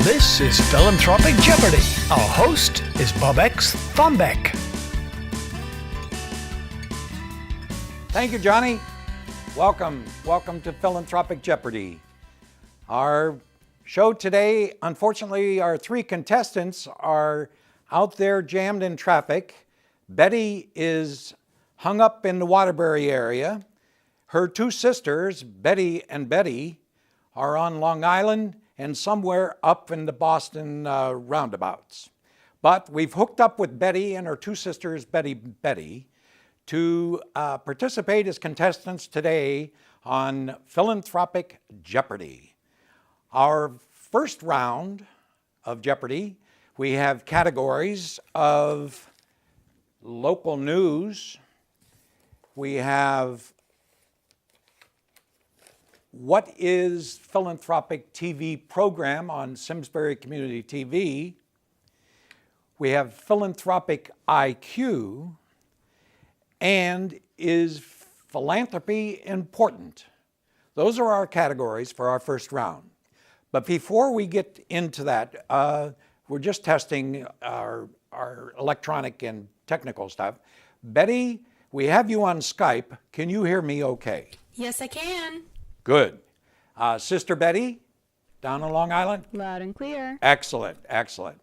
This is Philanthropic Jeopardy. Our host is Bob X. Thombeck. Thank you, Johnny. Welcome to Philanthropic Jeopardy. Our show today, unfortunately, our three contestants are out there jammed in traffic. Betty is hung up in the Waterbury area. Her two sisters, Betty and Betty, are on Long Island and somewhere up in the Boston roundabouts. But we've hooked up with Betty and her two sisters, Betty, to participate as contestants today on Philanthropic Jeopardy. Our first round of Jeopardy, we have categories of local news. We have what is philanthropic TV program on Simsbury Community TV. We have philanthropic IQ, and is philanthropy important? Those are our categories for our first round. But before we get into that, we're just testing our electronic and technical stuff. Betty, we have you on Skype. Can you hear me okay? Yes, I can. Good. Sister Betty, down on Long Island? Loud and clear. Excellent, excellent.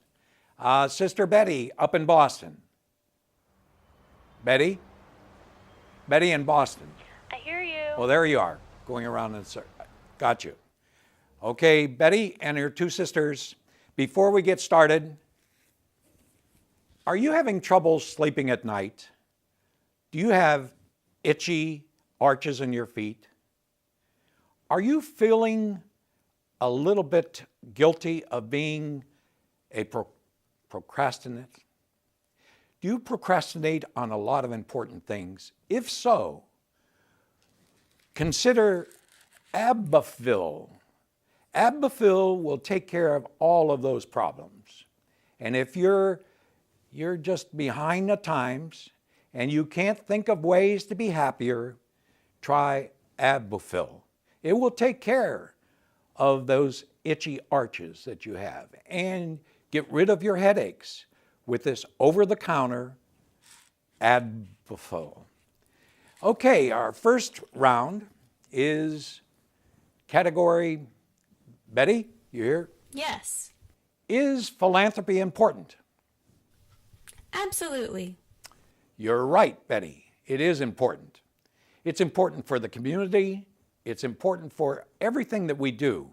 Sister Betty, up in Boston. Betty? Betty in Boston. I hear you. Well, there you are, going around in circle. Got you. Okay, Betty and your two sisters, before we get started, are you having trouble sleeping at night? Do you have itchy arches in your feet? Are you feeling a little bit guilty of being a procrastinator? Do you procrastinate on a lot of important things? If so, consider Abafil. Abafil will take care of all of those problems. And if you're just behind the times and you can't think of ways to be happier, try Abafil. It will take care of those itchy arches that you have and get rid of your headaches with this over-the-counter Advil. Okay, our first round is category, Betty, you here? Yes. Is philanthropy important? Absolutely. You're right, Betty. It is important. It's important for the community. It's important for everything that we do.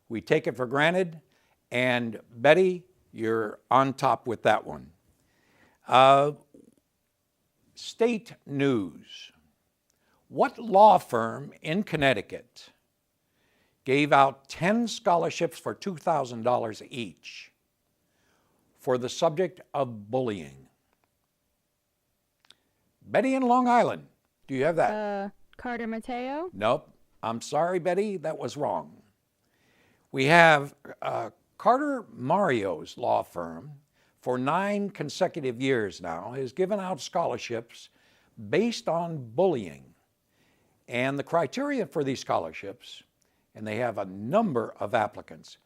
We take it for granted, and Betty, you're on top with that one. State news. What law firm in Connecticut gave out 10 scholarships for $2,000 each for the subject of bullying? Betty in Long Island, do you have that? Carter Mateo? Nope. I'm sorry, Betty, that was wrong. We have Carter Mario's law firm for 9 consecutive years now has given out scholarships based on bullying. And the criteria for these scholarships, and they have a number of applicants,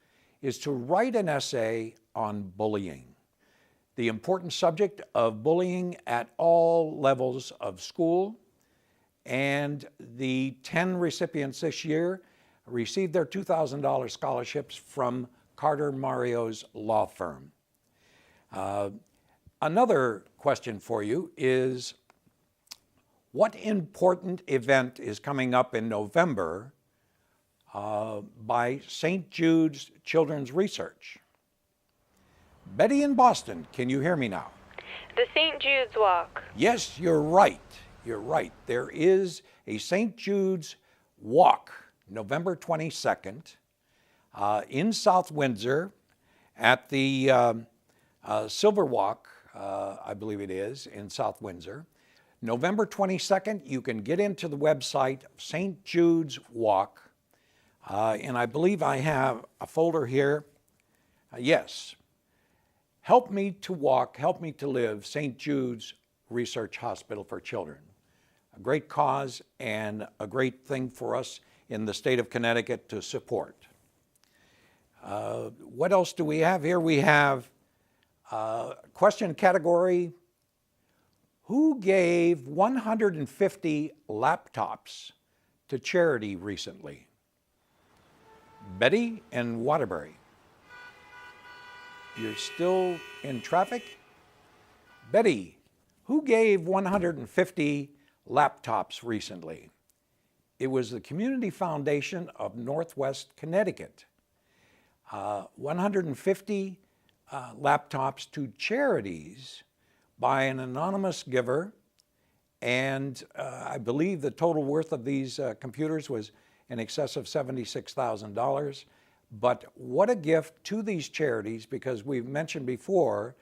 is to write an essay on bullying, the important subject of bullying at all levels of school. And the 10 recipients this year received their $2,000 scholarships from Carter Mario's law firm. Another question for you is, what important event is coming up in November by St. Jude's Children's Research? Betty in Boston, can you hear me now? The St. Jude's Walk. Yes, you're right. You're right. There is a St. Jude's Walk, November 22nd, in South Windsor at the Silver Walk, I believe it is, in South Windsor. November 22nd, you can get into the website St. Jude's Walk, and I believe I have a folder here. Yes, Help Me to Walk, Help Me to Live, St. Jude's Research Hospital for Children. A great cause and a great thing for us in the state of Connecticut to support. What else do we have here? We have question category, who gave 150 laptops to charity recently? Betty in Waterbury. You're still in traffic? Betty, who gave 150 laptops recently? It was the Community Foundation of Northwest Connecticut. 150 laptops to charities by an anonymous giver, and I believe the total worth of these computers was in excess of $76,000. But what a gift to these charities, because we've mentioned before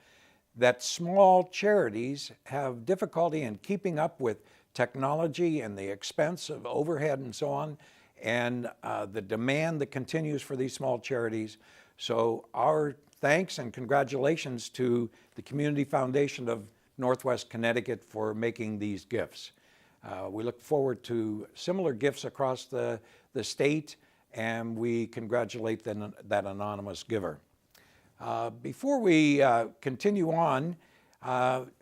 that small charities have difficulty in keeping up with technology and the expense of overhead and so on, and the demand that continues for these small charities. So our thanks and congratulations to the Community Foundation of Northwest Connecticut for making these gifts. We look forward to similar gifts across the state, and we congratulate that anonymous giver. Before we continue on,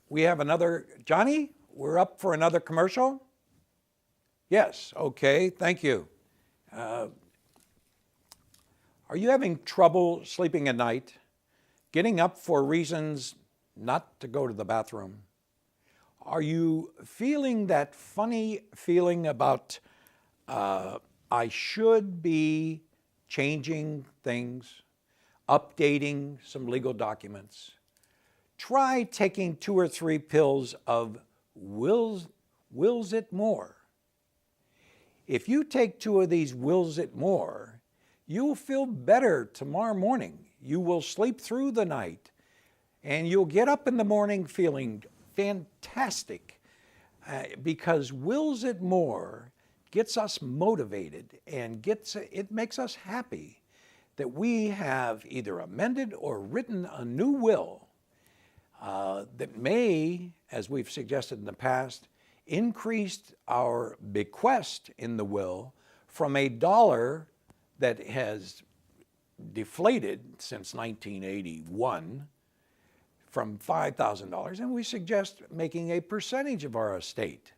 we have another, Johnny, we're up for another commercial? Yes, okay, thank you. Are you having trouble sleeping at night? Getting up for reasons not to go to the bathroom? Are you feeling that funny feeling about I should be changing things, updating some legal documents? Try taking 2 or 3 pills of Wills It More. If you take 2 of these Wills It More, you'll feel better tomorrow morning. You will sleep through the night, and you'll get up in the morning feeling fantastic because Wills It More gets us motivated and it makes us happy that we have either amended or written a new will that may, as we've suggested in the past, increase our bequest in the will from $1 that has deflated since 1981 from $5,000, and we suggest making a percentage of our estate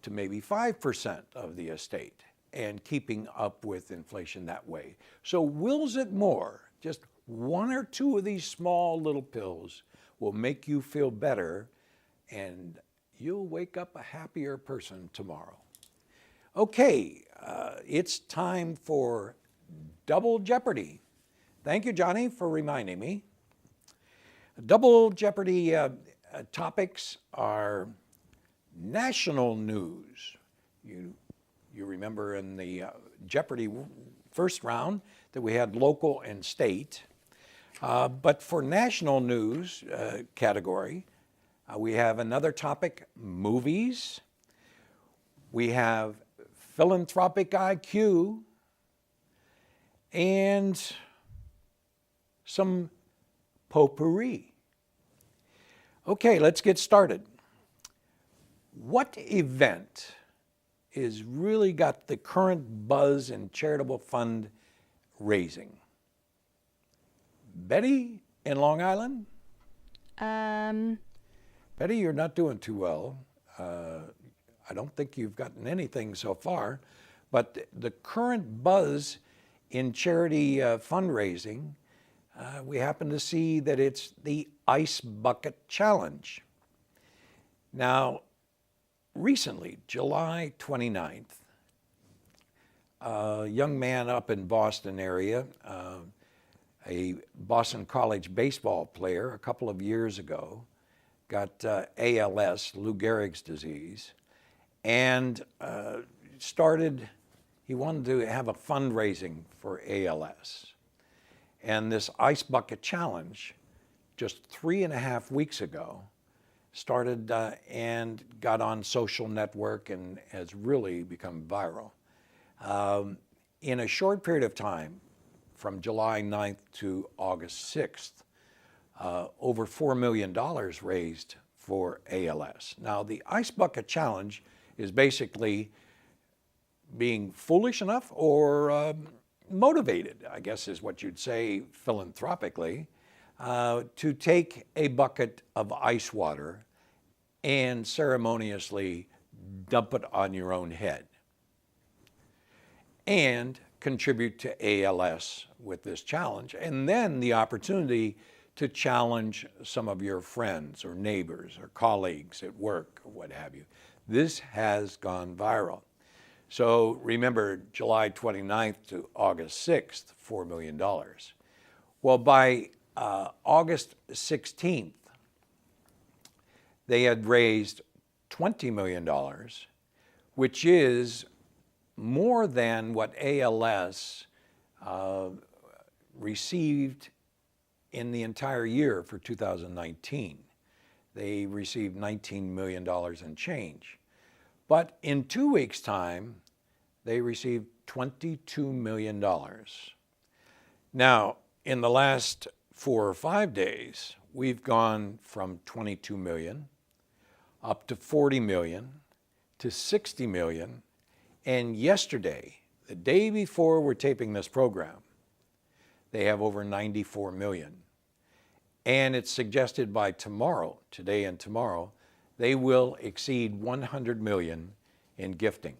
to maybe 5% of the estate and keeping up with inflation that way. So Wills It More, just 1 or 2 of these small little pills will make you feel better, and you'll wake up a happier person tomorrow. Okay, it's time for Double Jeopardy. Thank you, Johnny, for reminding me. Double Jeopardy topics are national news. You remember in the Jeopardy first round that we had local and state. But for national news category, we have another topic, movies. We have philanthropic IQ and some potpourri. Okay, let's get started. What event is really got the current buzz in charitable fund raising? Betty in Long Island? Betty, you're not doing too well. I don't think you've gotten anything so far, but the current buzz in charity fundraising, we happen to see that it's the Ice Bucket Challenge. Now, recently, July 29th, a young man up in Boston area, a Boston College baseball player a couple of years ago, got ALS, Lou Gehrig's disease, and he wanted to have a fundraising for ALS. And this Ice Bucket Challenge, just 3.5 weeks ago, started and got on social network and has really become viral. In a short period of time, from July 9th to August 6th, over $4 million raised for ALS. Now, the Ice Bucket Challenge is basically being foolish enough or motivated, I guess is what you'd say philanthropically, to take a bucket of ice water and ceremoniously dump it on your own head and contribute to ALS with this challenge, and then the opportunity to challenge some of your friends or neighbors or colleagues at work or what have you. This has gone viral. So remember, July 29th to August 6th, $4 million. Well, by August 16th, they had raised $20 million, which is more than what ALS received in the entire year for 2019. They received $19 million and change. But in 2 weeks' time, they received $22 million. Now, in the last 4 or 5 days, we've gone from 22 million up to 40 million to 60 million. And yesterday, the day before we're taping this program, they have over 94 million. And it's suggested by tomorrow, today and tomorrow, they will exceed 100 million in gifting.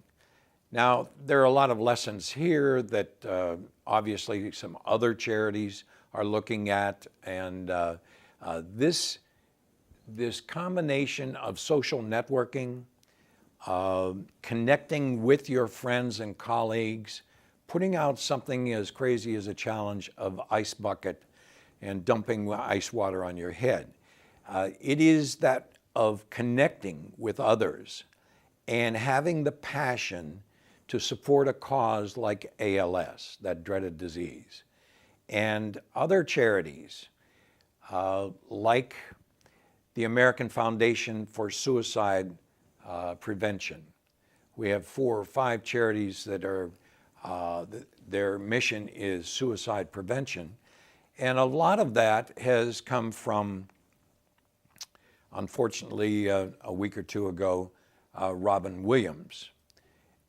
Now, there are a lot of lessons here that obviously some other charities are looking at, and this combination of social networking, connecting with your friends and colleagues, putting out something as crazy as a challenge of ice bucket and dumping ice water on your head. It is that of connecting with others and having the passion to support a cause like ALS, that dreaded disease, and other charities like the American Foundation for Suicide Prevention. We have 4 or 5 charities that are, their mission is suicide prevention. And a lot of that has come from, unfortunately, a week or 2 ago, Robin Williams.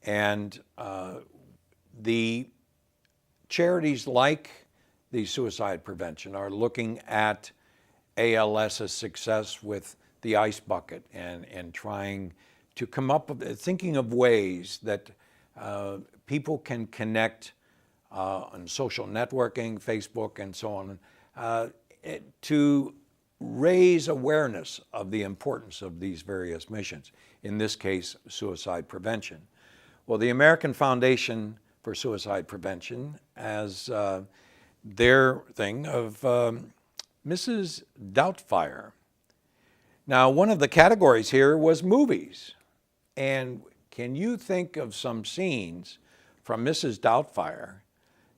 And the charities like the suicide prevention are looking at ALS's success with the ice bucket and trying to come up with, thinking of ways that people can connect on social networking, Facebook and so on, to raise awareness of the importance of these various missions, in this case, suicide prevention. Well, the American Foundation for Suicide Prevention has their thing of Mrs. Doubtfire. Now, one of the categories here was movies. And can you think of some scenes from Mrs. Doubtfire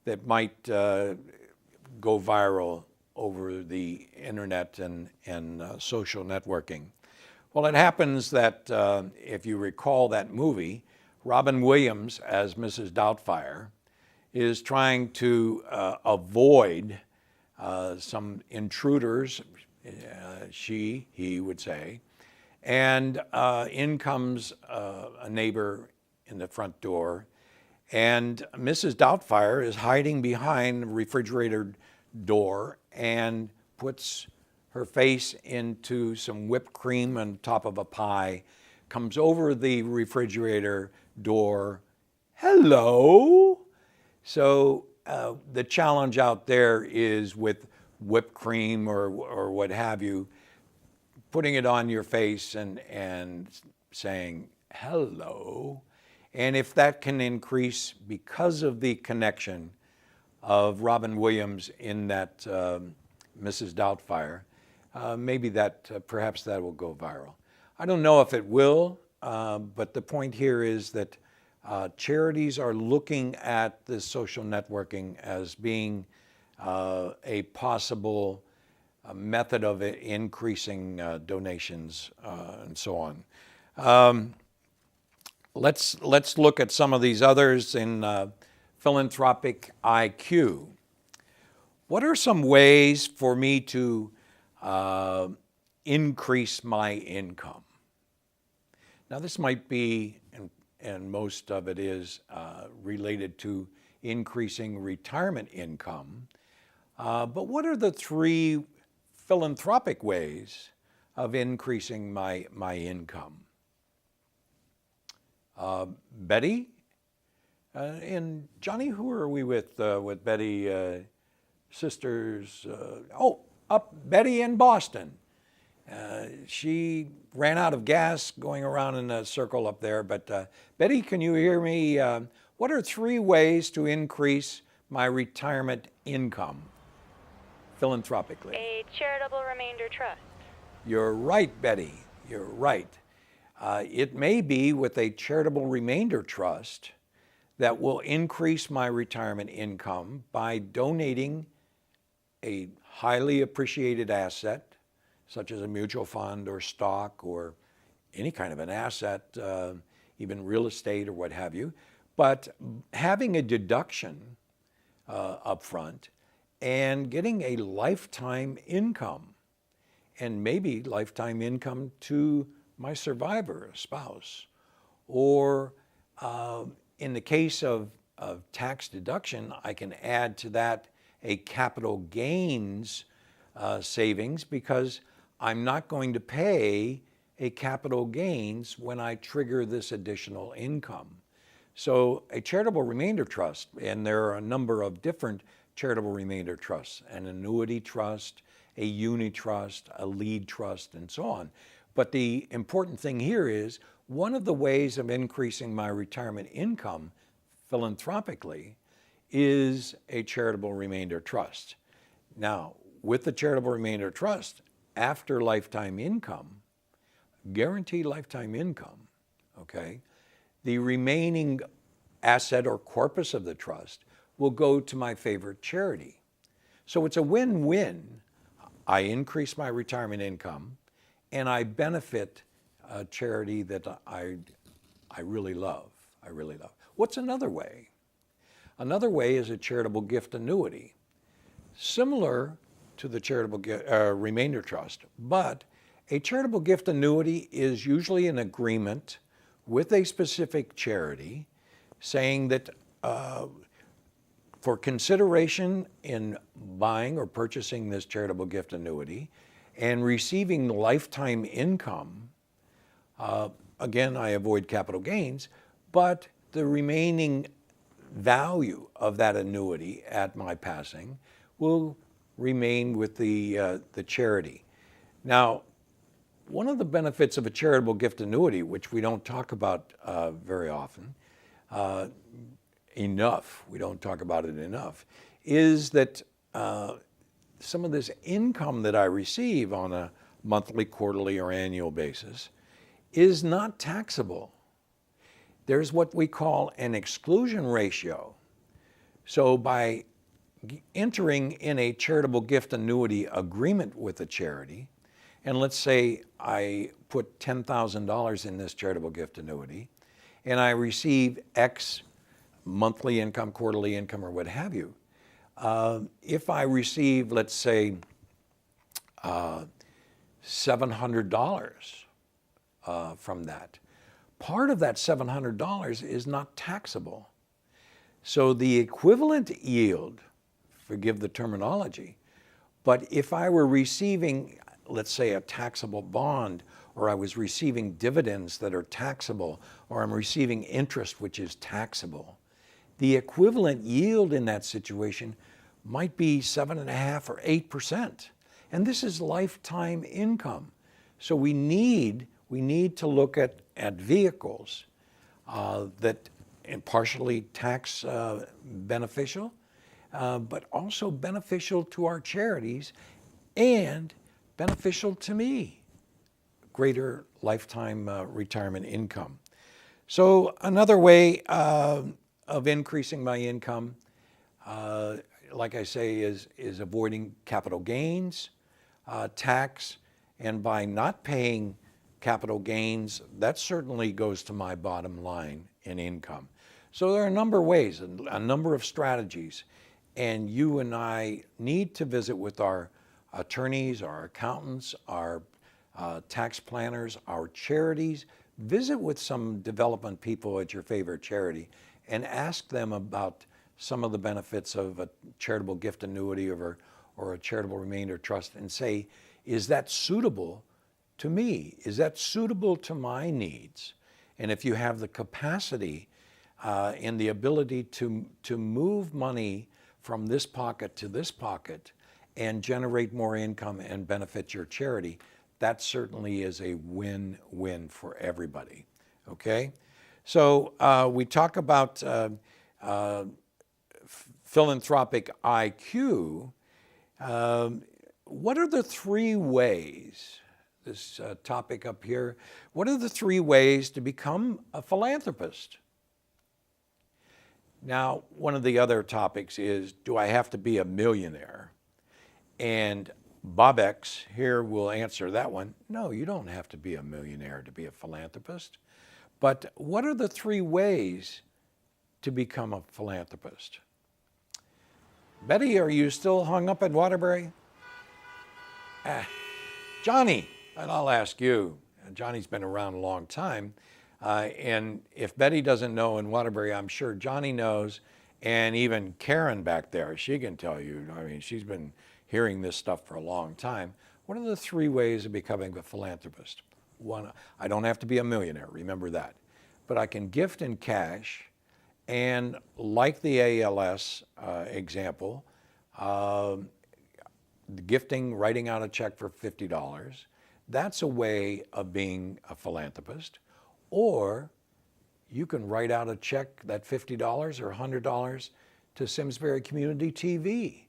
that might go viral over the internet and social networking? Well, it happens that if you recall that movie, Robin Williams as Mrs. Doubtfire is trying to avoid some intruders, he would say, and in comes a neighbor in the front door, and Mrs. Doubtfire is hiding behind the refrigerator door and puts her face into some whipped cream on top of a pie, comes over the refrigerator door, hello. So the challenge out there is with whipped cream or what have you, putting it on your face and saying hello. And if that can increase because of the connection of Robin Williams in that Mrs. Doubtfire, maybe that perhaps that will go viral. I don't know if it will, but the point here is that charities are looking at this social networking as being a possible method of increasing donations and so on. Let's look at some of these others in Philanthropic IQ. What are some ways for me to increase my income? Now, this might be, and most of it is related to increasing retirement income. But what are the three philanthropic ways of increasing my income? Betty and Johnny, who are we with Betty? Sisters, Betty in Boston. She ran out of gas going around in a circle up there. But Betty, can you hear me? What are three ways to increase my retirement income philanthropically? A charitable remainder trust. You're right, Betty. You're right. It may be with a charitable remainder trust that will increase my retirement income by donating a highly appreciated asset, such as a mutual fund or stock or any kind of an asset, even real estate or what have you, but having a deduction up front and getting a lifetime income, and maybe lifetime income to my survivor, a spouse, or in the case of tax deduction, I can add to that a capital gains savings, because I'm not going to pay a capital gains when I trigger this additional income. So a charitable remainder trust, and there are a number of different charitable remainder trusts, an annuity trust, a uni trust, a lead trust, and so on. But the important thing here is one of the ways of increasing my retirement income philanthropically is a charitable remainder trust. Now, with the charitable remainder trust, after lifetime income, guaranteed lifetime income, okay, the remaining asset or corpus of the trust will go to my favorite charity. So it's a win-win. I increase my retirement income and I benefit a charity that I really love. I really love. What's another way? Another way is a charitable gift annuity, similar to the charitable remainder trust, but a charitable gift annuity is usually an agreement with a specific charity saying that for consideration in buying or purchasing this charitable gift annuity and receiving lifetime income, again, I avoid capital gains, but the remaining value of that annuity at my passing will remain with the charity. Now, one of the benefits of a charitable gift annuity, which we don't talk about very often, we don't talk about it enough, is that some of this income that I receive on a monthly, quarterly, or annual basis is not taxable. There's what we call an exclusion ratio. So by entering in a charitable gift annuity agreement with a charity, and let's say I put $10,000 in this charitable gift annuity, and I receive X monthly income, quarterly income, or what have you. If I receive, let's say, $700 from that, part of that $700 is not taxable. So the equivalent yield, forgive the terminology, but if I were receiving, let's say, a taxable bond, or I was receiving dividends that are taxable, or I'm receiving interest which is taxable, the equivalent yield in that situation might be 7.5% or 8%. And this is lifetime income. So we need to look at vehicles that are partially tax beneficial, but also beneficial to our charities and beneficial to me, greater lifetime retirement income. So another way of increasing my income, like I say, is avoiding capital gains, tax, and by not paying capital gains, that certainly goes to my bottom line in income. So there are a number of ways, a number of strategies, and you and I need to visit with our attorneys, our accountants, our tax planners, our charities. Visit with some development people at your favorite charity and ask them about some of the benefits of a charitable gift annuity or a charitable remainder trust and say, is that suitable to me? Is that suitable to my needs? And if you have the capacity and the ability to move money from this pocket to this pocket and generate more income and benefit your charity, that certainly is a win-win for everybody, okay? So we talk about philanthropic IQ. What are the three ways, this topic up here, what are the three ways to become a philanthropist? Now, one of the other topics is, do I have to be a millionaire? And Bob X here will answer that one. No, you don't have to be a millionaire to be a philanthropist. But what are the three ways to become a philanthropist? Betty, are you still hung up in Waterbury? Johnny, and I'll ask you. Johnny's been around a long time. And if Betty doesn't know in Waterbury, I'm sure Johnny knows. And even Karen back there, she can tell you. I mean, she's been hearing this stuff for a long time. What are the three ways of becoming a philanthropist? One, I don't have to be a millionaire, remember that. But I can gift in cash, and like the ALS example, gifting, writing out a check for $50, that's a way of being a philanthropist. Or you can write out a check, that $50 or $100 to Simsbury Community TV.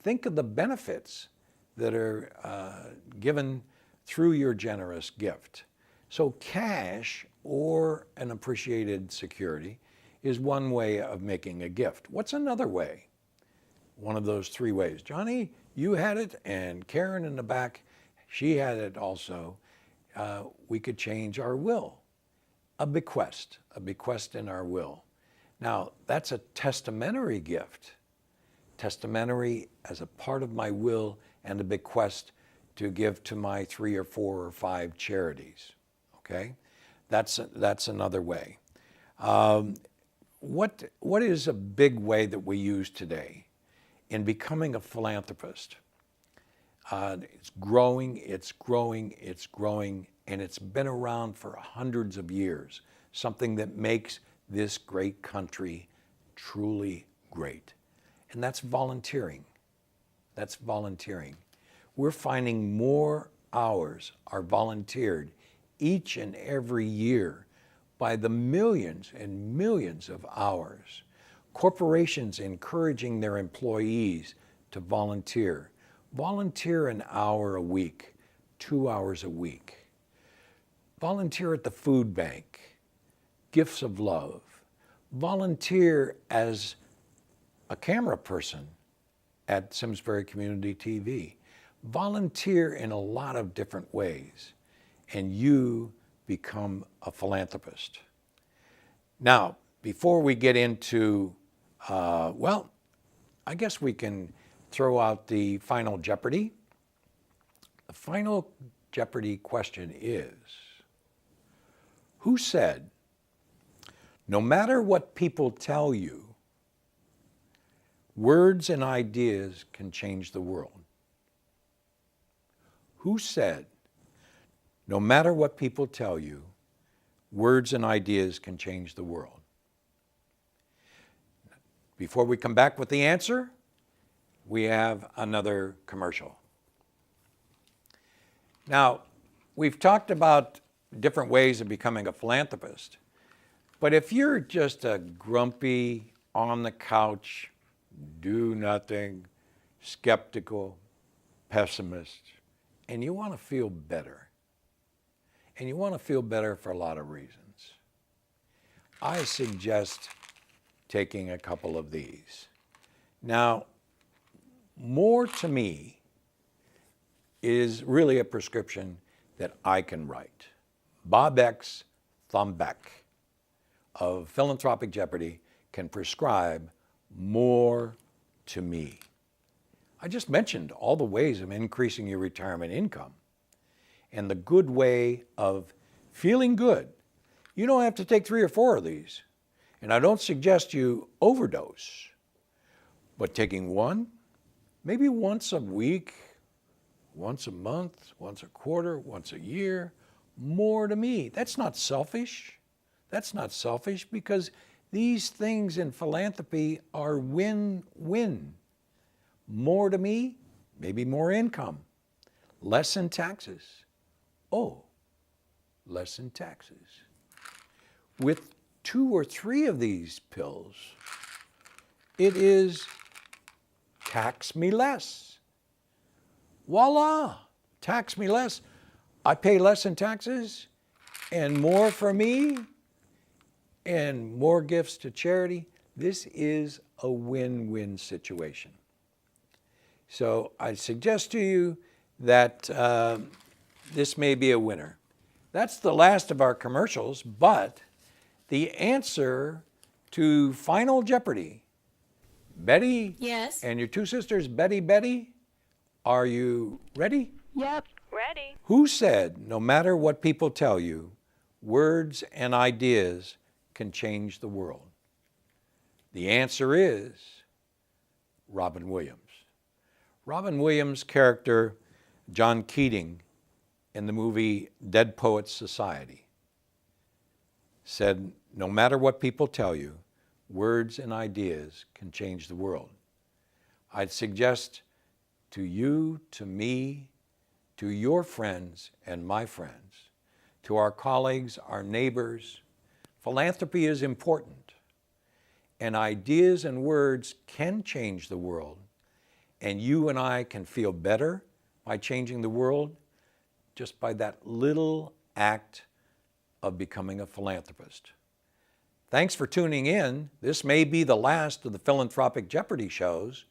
Think of the benefits that are given through your generous gift. So cash or an appreciated security is one way of making a gift. What's another way? One of those three ways. Johnny, you had it, and Karen in the back, she had it also. We could change our will. A bequest in our will. Now, that's a testamentary gift. Testamentary as a part of my will and a bequest to give to my 3 or 4 or 5 charities, okay? That's another way. What is a big way that we use today in becoming a philanthropist? It's growing, and it's been around for hundreds of years, something that makes this great country truly great. And that's volunteering. That's volunteering. We're finding more hours are volunteered each and every year by the millions and millions of hours. Corporations encouraging their employees to volunteer. Volunteer an hour a week, 2 hours a week. Volunteer at the food bank, Gifts of Love. Volunteer as a camera person at Simsbury Community TV. Volunteer in a lot of different ways, and you become a philanthropist. Now, before we get into, well, I guess we can throw out the final Jeopardy. The final Jeopardy question is, who said, no matter what people tell you, words and ideas can change the world? Who said, no matter what people tell you, words and ideas can change the world? Before we come back with the answer, we have another commercial. Now, we've talked about different ways of becoming a philanthropist, but if you're just a grumpy, on the couch, do nothing, skeptical, pessimist, and you want to feel better, and you want to feel better for a lot of reasons, I suggest taking a couple of these. Now, more to me is really a prescription that I can write. Bob X. Thumbeck of Philanthropic Jeopardy can prescribe more to me. I just mentioned all the ways of increasing your retirement income and the good way of feeling good. You don't have to take 3 or 4 of these. And I don't suggest you overdose. But taking one, maybe once a week, once a month, once a quarter, once a year, more to me. That's not selfish. That's not selfish because these things in philanthropy are win-win. More to me, maybe more income. Less in taxes. Oh, less in taxes. With 2 or 3 of these pills, it is tax me less. Voila, tax me less. I pay less in taxes and more for me and more gifts to charity. This is a win-win situation. So I suggest to you that this may be a winner. That's the last of our commercials, but the answer to Final Jeopardy, Betty Yes. and your 2 sisters, Betty, are you ready? Yep. Ready. Who said, no matter what people tell you, words and ideas can change the world? The answer is Robin Williams. Robin Williams' character, John Keating, in the movie Dead Poets Society, said, no matter what people tell you, words and ideas can change the world. I'd suggest to you, to me, to your friends and my friends, to our colleagues, our neighbors, philanthropy is important, and ideas and words can change the world, and you and I can feel better by changing the world just by that little act of becoming a philanthropist. Thanks for tuning in. This may be the last of the Philanthropic Jeopardy shows.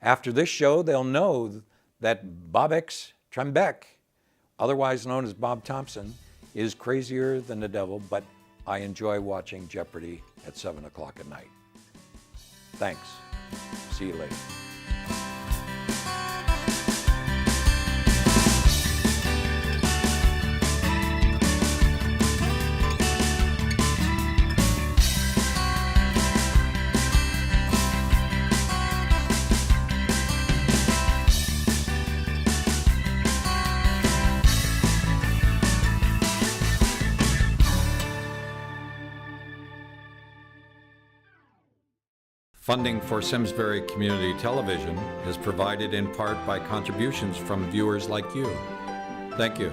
After this show, they'll know that Bob X. Trembeck, otherwise known as Bob Thompson, is crazier than the devil, but I enjoy watching Jeopardy at 7 o'clock at night. Thanks. See you later. Funding for Simsbury Community Television is provided in part by contributions from viewers like you. Thank you.